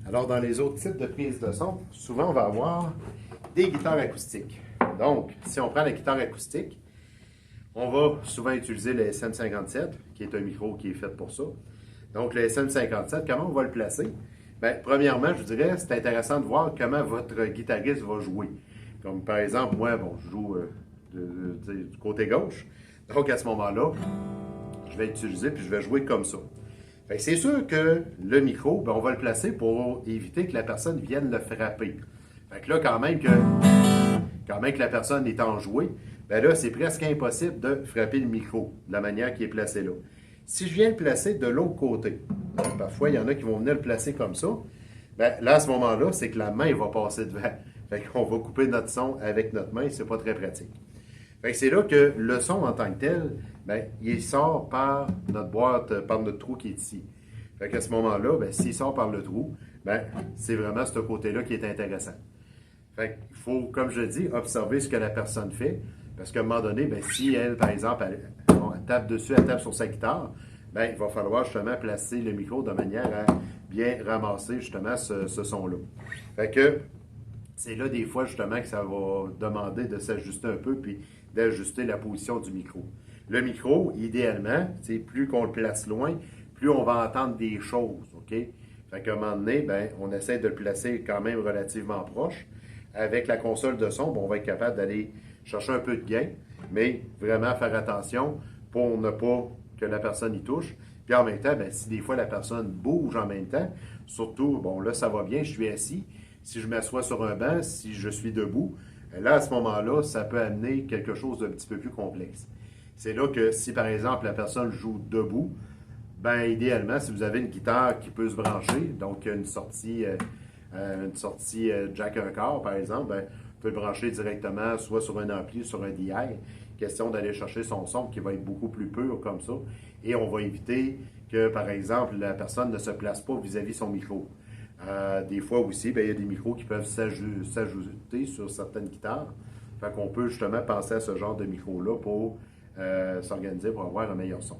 Alors, dans les autres types de prises de son, souvent on va avoir des guitares acoustiques. Donc, si on prend la guitare acoustique, on va souvent utiliser le SM57, qui est un micro qui est fait pour ça. Donc, le SM57, comment on va le placer? Bien, premièrement, je vous dirais, c'est intéressant de voir comment votre guitariste va jouer. Comme par exemple, moi, bon, je joue du côté gauche. Donc, à ce moment-là, je vais utiliser puis je vais jouer comme ça. C'est sûr que le micro, ben, on va le placer pour éviter que la personne vienne le frapper. Fait que là, quand même que la personne est enjouée, ben là, c'est presque impossible de frapper le micro de la manière qui est placé là. Si je viens le placer de l'autre côté, parfois il y en a qui vont venir le placer comme ça, ben là, à ce moment-là, c'est que la main va passer devant. Fait qu'on va couper notre son avec notre main, c'est pas très pratique. Fait que c'est là que le son en tant que tel, ben, il sort par notre boîte, par notre trou qui est ici. Fait qu'à ce moment-là, ben, s'il sort par le trou, ben, c'est vraiment ce côté-là qui est intéressant. Fait qu'il faut, comme je dis, observer ce que la personne fait. Parce qu'à un moment donné, ben, si elle, par exemple, elle tape dessus, elle tape sur sa guitare, ben, il va falloir justement placer le micro de manière à bien ramasser justement ce son-là. Fait que c'est là des fois justement que ça va demander de s'ajuster un peu puis d'ajuster la position du micro. Le micro, idéalement, plus qu'on le place loin, plus on va entendre des choses, OK? Fait qu'à un moment donné, ben, on essaie de le placer quand même relativement proche. Avec la console de son, ben, on va être capable d'aller chercher un peu de gain, mais vraiment faire attention pour ne pas que la personne y touche. Puis en même temps, ben, si des fois la personne bouge en même temps, surtout, bon là ça va bien, je suis assis. Si je m'assois sur un banc, si je suis debout, là à ce moment-là, ça peut amener quelque chose d'un petit peu plus complexe. C'est là que si par exemple la personne joue debout, ben idéalement, si vous avez une guitare qui peut se brancher, donc une sortie jack un quart par exemple, ben, vous pouvez le brancher directement soit sur un ampli, sur un DI. Question d'aller chercher son son qui va être beaucoup plus pur comme ça. Et on va éviter que, par exemple, la personne ne se place pas vis-à-vis son micro. Des fois aussi, ben, il y a des micros qui peuvent s'ajouter sur certaines guitares. Fait qu'on peut justement penser à ce genre de micro-là pour s'organiser pour avoir un meilleur son.